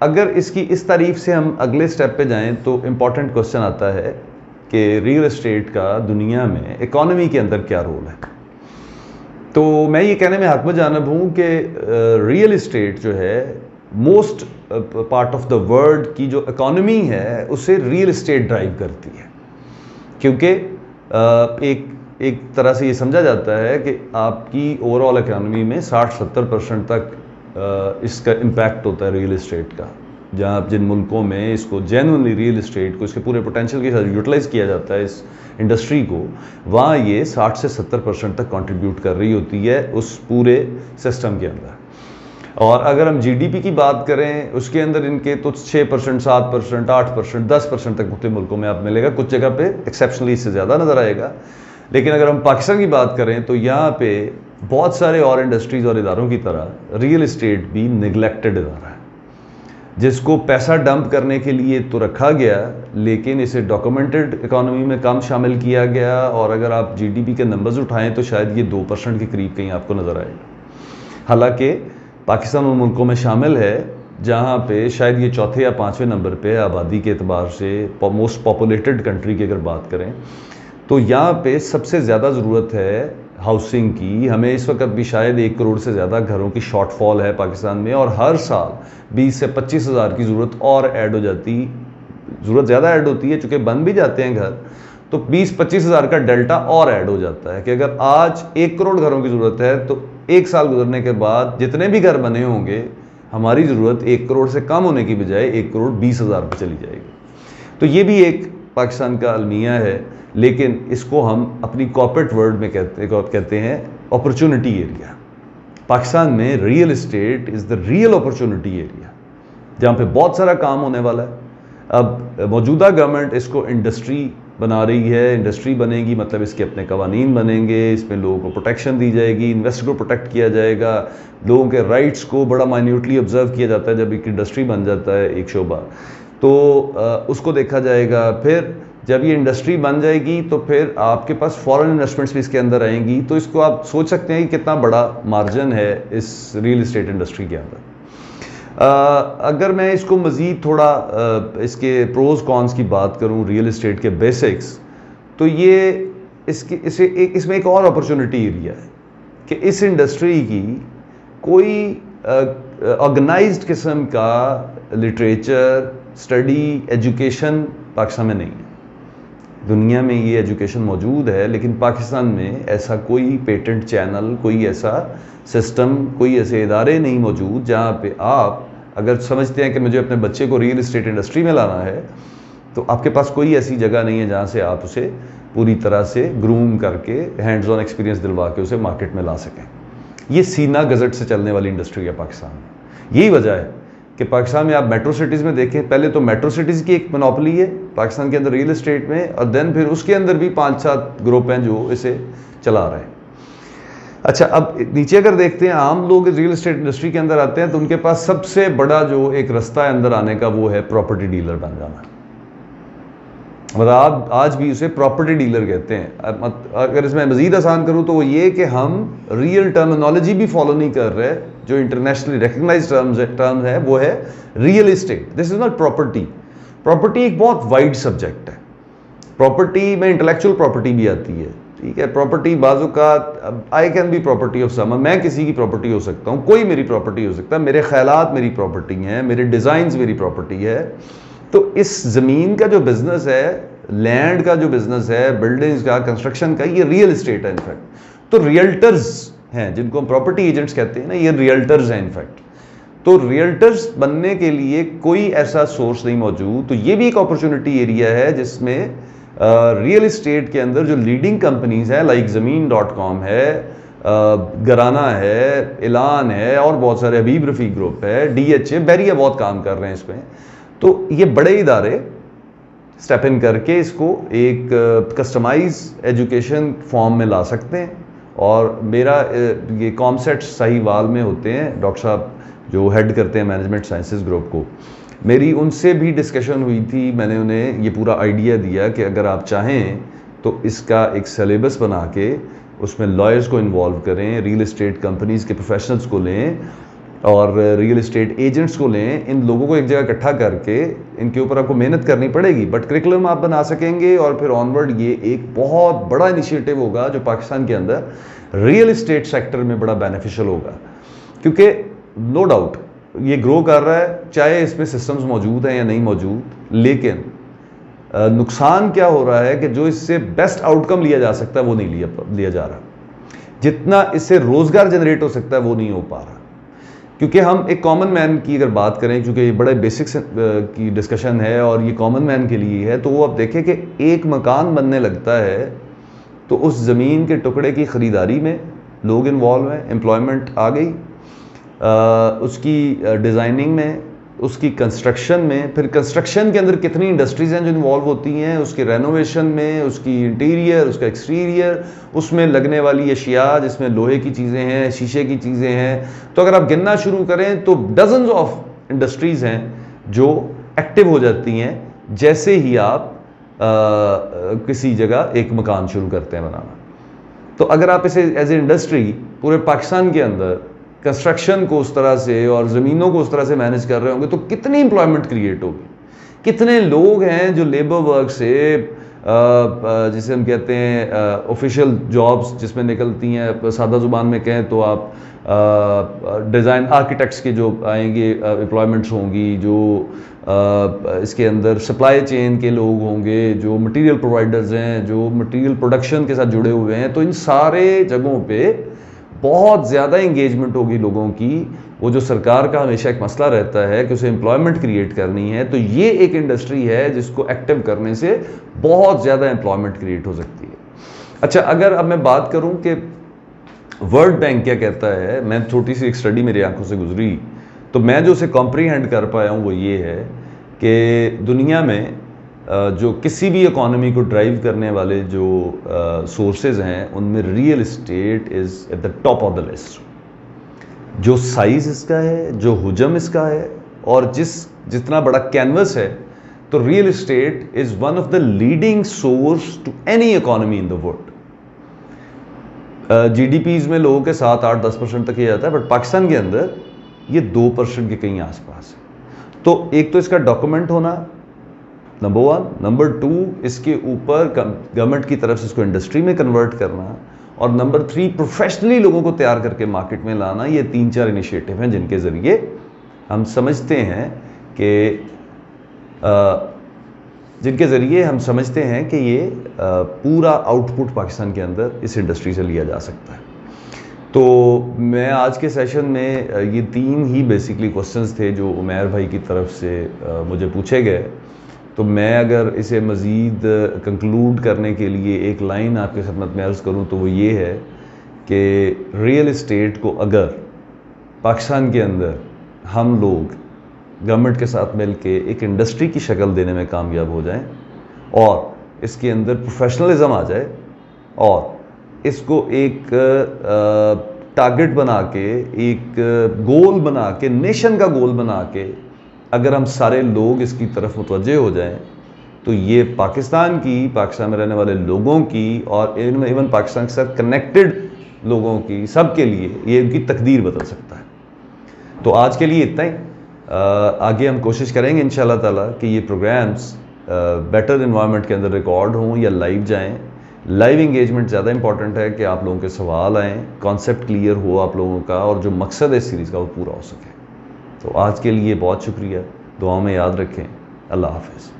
اگر اس کی اس تعریف سے ہم اگلے سٹیپ پہ جائیں تو امپورٹنٹ کوسچن آتا ہے کہ ریئل اسٹیٹ کا دنیا میں اکانومی کے اندر کیا رول ہے. تو میں یہ کہنے میں حتمی جانب ہوں کہ ریئل اسٹیٹ جو ہے most part of the world کی جو اکانومی ہے اسے ریئل اسٹیٹ ڈرائیو کرتی ہے، کیونکہ ایک طرح سے یہ سمجھا جاتا ہے کہ آپ کی اوور آل اکانومی میں 60-70% تک اس کا امپیکٹ ہوتا ہے ریئل اسٹیٹ کا. جہاں جن ملکوں میں اس کو جینوئنلی ریئل اسٹیٹ کو اس کے پورے پوٹینشیل کے ساتھ یوٹیلائز کیا جاتا ہے اس انڈسٹری کو، وہاں یہ 60-70% تک کنٹریبیوٹ کر رہی ہوتی ہے اس پورے سسٹم کے اندر. اور اگر ہم جی ڈی پی کی بات کریں اس کے اندر ان کے تو 6%، 7%، 8%، 10% تک مختلف ملکوں میں آپ ملے گا، کچھ جگہ پہ ایکسیپشنلی اس سے زیادہ نظر آئے گا. لیکن اگر ہم پاکستان کی بات کریں تو یہاں پہ بہت سارے اور انڈسٹریز اور اداروں کی طرح ریئل اسٹیٹ بھی نگلیکٹڈ ادارہ ہے، جس کو پیسہ ڈمپ کرنے کے لیے تو رکھا گیا لیکن اسے ڈاکومنٹڈ اکانومی میں کم شامل کیا گیا. اور اگر آپ جی ڈی پی کے نمبرز اٹھائیں تو شاید یہ 2% کے قریب کہیں آپ کو نظر آئے گا، حالانکہ پاکستان ان ملکوں میں شامل ہے جہاں پہ شاید یہ 4 یا 5 نمبر پہ آبادی کے اعتبار سے موسٹ پاپولیٹڈ کنٹری کی اگر بات کریں تو یہاں پہ سب سے زیادہ ضرورت ہے ہاؤسنگ کی. ہمیں اس وقت بھی شاید 1 کروڑ سے زیادہ گھروں کی شارٹ فال ہے پاکستان میں، اور ہر سال 20 سے 25 ہزار کی ضرورت اور ایڈ ہو جاتی، ضرورت زیادہ ایڈ ہوتی ہے چونکہ بن بھی جاتے ہیں گھر، تو 20-25 ہزار کا ڈیلٹا اور ایڈ ہو جاتا ہے کہ اگر آج 1 کروڑ گھروں کی ضرورت ہے تو 1 سال گزرنے کے بعد جتنے بھی گھر بنے ہوں گے ہماری ضرورت 1 کروڑ سے کم ہونے کی بجائے 1 کروڑ 20 ہزار پہ چلی جائے گی. تو یہ بھی ایک پاکستان کا المیہ ہے، لیکن اس کو ہم اپنی کارپوریٹ ورلڈ میں کہتے ہیں اپرچونٹی ایریا. پاکستان میں real estate is the real opportunity area جہاں پہ بہت سارا کام ہونے والا ہے. اب موجودہ گورنمنٹ اس کو انڈسٹری بنا رہی ہے، انڈسٹری بنے گی مطلب اس کے اپنے قوانین بنیں گے، اس میں لوگوں کو پروٹیکشن دی جائے گی، انویسٹر کو پروٹیکٹ کیا جائے گا، لوگوں کے رائٹس کو بڑا مائنیوٹلی آبزرو کیا جاتا ہے. جب ایک انڈسٹری بن جاتا ہے ایک شعبہ تو اس کو دیکھا جائے گا. پھر جب یہ انڈسٹری بن جائے گی تو پھر آپ کے پاس فورن انویسٹمنٹس بھی اس کے اندر آئیں گی. تو اس کو آپ سوچ سکتے ہیں کہ کتنا بڑا مارجن ہے اس ریئل اسٹیٹ انڈسٹری کے اندر. اگر میں اس کو مزید تھوڑا اس کے پروز کونس کی بات کروں ریئل اسٹیٹ کے بیسکس، تو یہ اس میں ایک اور اپرچونٹی ایریا ہے کہ اس انڈسٹری کی کوئی آرگنائزڈ قسم کا لٹریچر، اسٹڈی، ایجوکیشن پاکستان میں نہیں ہے. دنیا میں یہ ایجوکیشن موجود ہے لیکن پاکستان میں ایسا کوئی پیٹنٹ چینل، کوئی ایسا سسٹم، کوئی ایسے ادارے نہیں موجود جہاں پہ آپ اگر سمجھتے ہیں کہ مجھے اپنے بچے کو ریئل اسٹیٹ انڈسٹری میں لانا ہے تو آپ کے پاس کوئی ایسی جگہ نہیں ہے جہاں سے آپ اسے پوری طرح سے گروم کر کے ہینڈز آن ایکسپیرینس دلوا کے اسے مارکیٹ میں لا سکیں. یہ سینہ گزٹ سے چلنے والی انڈسٹری ہے پاکستان میں. یہی وجہ ہے کہ پاکستان میں آپ میٹرو سٹیز میں دیکھیں، پہلے تو میٹرو سٹیز کی ایک منوپلی ہے پاکستان کے اندر ریئل اسٹیٹ میں، اور دین پھر اس کے اندر بھی 5-7 گروپ ہیں جو اسے چلا رہے ہیں. اچھا، اب نیچے اگر دیکھتے ہیں عام لوگ ریئل اسٹیٹ انڈسٹری کے اندر آتے ہیں تو ان کے پاس سب سے بڑا جو ایک رستہ ہے اندر آنے کا وہ ہے پراپرٹی ڈیلر بن جانا. مطلب آپ آج بھی اسے پراپرٹی ڈیلر کہتے ہیں. اگر اس میں مزید آسان کروں تو وہ یہ کہ ہم ریئل ٹرمینالوجی بھی فالو نہیں کر رہے. جو انٹرنیشنلی ریکگنائز ٹرم ہے وہ ہے real estate. This is not property. Property ایک بہت وائڈ سبجیکٹ ہے. پراپرٹی میں انٹلیکچوئل پراپرٹی بھی آتی ہے، ٹھیک ہے. پراپرٹی بعض اوقات I can be property of some, میں کسی کی پراپرٹی ہو سکتا ہوں، کوئی میری پراپرٹی ہو سکتا ہے، میرے خیالات میری پراپرٹی ہیں، میرے ڈیزائنز میری پراپرٹی ہے. تو اس زمین کا جو بزنس ہے، لینڈ کا جو بزنس ہے، بلڈنگز کا، کنسٹرکشن کا، یہ ریئل اسٹیٹ ہے انفیکٹ. تو ریئلٹرز ہیں جن کو ہم پراپرٹی ایجنٹس کہتے ہیں نا، یہ ریئلٹرز ہیں انفیکٹ. تو ریئلٹرز بننے کے لیے کوئی ایسا سورس نہیں موجود. تو یہ بھی ایک اپرچونٹی ایریا ہے جس میں ریئل اسٹیٹ کے اندر جو لیڈنگ کمپنیز ہیں لائک زمین.com ہے، گرانہ ہے، اعلان ہے، اور بہت سارے حبیب رفیق گروپ ہے، DHA، بیریہ بہت کام کر رہے ہیں اس میں. تو یہ بڑے ادارے سٹیپ ان کر کے اس کو ایک کسٹمائز ایجوکیشن فارم میں لا سکتے ہیں. اور میرا یہ کامسیٹ ساہیوال میں ہوتے ہیں ڈاکٹر صاحب جو ہیڈ کرتے ہیں مینجمنٹ سائنسز گروپ کو. میری ان سے بھی ڈسکشن ہوئی تھی. میں نے انہیں یہ پورا آئیڈیا دیا کہ اگر آپ چاہیں تو اس کا ایک سلیبس بنا کے اس میں لائرز کو انوالو کریں، ریئل اسٹیٹ کمپنیز کے پروفیشنلز کو لیں، اور ریئل اسٹیٹ ایجنٹس کو لیں, ان لوگوں کو ایک جگہ اکٹھا کر کے ان کے اوپر آپ کو محنت کرنی پڑے گی, بٹ کریکولم آپ بنا سکیں گے, اور پھر آن ورڈ یہ ایک بہت بڑا انیشیٹو ہوگا جو پاکستان کے اندر ریئل اسٹیٹ سیکٹر میں بڑا بینیفیشل ہوگا, کیونکہ نو ڈاؤٹ یہ گرو کر رہا ہے, چاہے اس میں سسٹمز موجود ہیں یا نہیں موجود, لیکن نقصان کیا ہو رہا ہے کہ جو اس سے بیسٹ آؤٹ کم لیا جا سکتا ہے وہ نہیں لیا جا رہا, جتنا اس سے روزگار جنریٹ ہو سکتا ہے وہ نہیں ہو پا رہا. کیونکہ ہم ایک کامن مین کی اگر بات کریں, چونکہ یہ بڑے بیسکس کی ڈسکشن ہے اور یہ کامن مین کے لیے ہے, تو وہ آپ دیکھیں کہ ایک مکان بننے لگتا ہے تو اس زمین کے ٹکڑے کی خریداری میں لوگ انوالو ہیں, امپلائمنٹ آ گئی, اس کی ڈیزائننگ میں, اس کی کنسٹرکشن میں, پھر کنسٹرکشن کے اندر کتنی انڈسٹریز ہیں جو انوالو ہوتی ہیں, اس کے رینوویشن میں, اس کی انٹیریئر, اس کا ایکسٹیریئر, اس میں لگنے والی اشیاء جس میں لوہے کی چیزیں ہیں, شیشے کی چیزیں ہیں. تو اگر آپ گننا شروع کریں تو ڈزنز آف انڈسٹریز ہیں جو ایکٹیو ہو جاتی ہیں جیسے ہی آپ کسی جگہ ایک مکان شروع کرتے ہیں بنانا. تو اگر آپ اسے ایز اے انڈسٹری پورے پاکستان کے اندر کنسٹرکشن کو اس طرح سے اور زمینوں کو اس طرح سے مینیج کر رہے ہوں گے تو کتنی امپلائمنٹ کریٹ ہوگی, کتنے لوگ ہیں جو لیبر ورک سے جسے ہم کہتے ہیں آفیشیل جابس جس میں نکلتی ہیں, سادہ زبان میں کہیں تو آپ ڈیزائن آرکیٹیکٹس کے جو آئیں گے امپلائمنٹس ہوں گی, جو اس کے اندر سپلائی چین کے لوگ ہوں گے, جو مٹیریل پرووائڈرز ہیں, جو مٹیریل پروڈکشن کے ساتھ جڑے ہوئے ہیں, تو ان سارے جگہوں پہ بہت زیادہ انگیجمنٹ ہوگی لوگوں کی. وہ جو سرکار کا ہمیشہ ایک مسئلہ رہتا ہے کہ اسے امپلائمنٹ کریٹ کرنی ہے, تو یہ ایک انڈسٹری ہے جس کو ایکٹیو کرنے سے بہت زیادہ امپلائمنٹ کریٹ ہو سکتی ہے. اچھا, اگر اب میں بات کروں کہ ورلڈ بینک کیا کہتا ہے, میں چھوٹی سی ایک اسٹڈی میری آنکھوں سے گزری تو میں جو اسے کمپریہینڈ کر پایا ہوں وہ یہ ہے کہ دنیا میں جو کسی بھی اکانومی کو ڈرائیو کرنے والے جو سورسز ہیں ان میں real estate is at the top of the list. جو سائز اس کا ہے, جو حجم اس کا ہے, اور جتنا بڑا کینوس ہے, تو real estate is one of the leading source to any economy in the world. G D Ps میں لوگوں کے 7-8-10% تک یہ جاتا ہے, بٹ پاکستان کے اندر یہ 2% کے کہیں آس پاس ہے. تو ایک تو اس کا ڈاکومنٹ ہونا نمبر 1, نمبر 2 اس کے اوپر گورنمنٹ کی طرف سے اس کو انڈسٹری میں کنورٹ کرنا, اور نمبر 3 پروفیشنلی لوگوں کو تیار کر کے مارکیٹ میں لانا. یہ 3-4 انیشیٹو ہیں جن کے ذریعے ہم سمجھتے ہیں کہ یہ پورا آؤٹ پٹ پاکستان کے اندر اس انڈسٹری سے لیا جا سکتا ہے. تو میں آج کے سیشن میں یہ 3 ہی بیسکلی کوسچنز تھے جو عمیر بھائی کی طرف سے مجھے پوچھے گئے. تو میں اگر اسے مزید کنکلوڈ کرنے کے لیے ایک لائن آپ کی خدمت میں عرض کروں تو وہ یہ ہے کہ ریئل اسٹیٹ کو اگر پاکستان کے اندر ہم لوگ گورنمنٹ کے ساتھ مل کے ایک انڈسٹری کی شکل دینے میں کامیاب ہو جائیں, اور اس کے اندر پروفیشنلزم آ جائے, اور اس کو ایک ٹارگٹ بنا کے, ایک گول بنا کے, نیشن کا گول بنا کے اگر ہم سارے لوگ اس کی طرف متوجہ ہو جائیں, تو یہ پاکستان میں رہنے والے لوگوں کی, اور ایون پاکستان کے ساتھ کنیکٹڈ لوگوں کی, سب کے لیے یہ ان کی تقدیر بدل سکتا ہے. تو آج کے لیے اتنا ہی. آگے ہم کوشش کریں گے انشاءاللہ تعالیٰ کہ یہ پروگرامز بیٹر انوائرمنٹ کے اندر ریکارڈ ہوں یا لائیو جائیں. لائیو انگیجمنٹ زیادہ امپورٹنٹ ہے کہ آپ لوگوں کے سوال آئیں, کانسیپٹ کلیئر ہو آپ لوگوں کا, اور جو مقصد ہے اس سیریز کا وہ پورا ہو سکے. تو آج کے لیے بہت شکریہ, دعاؤں میں یاد رکھیں. اللہ حافظ.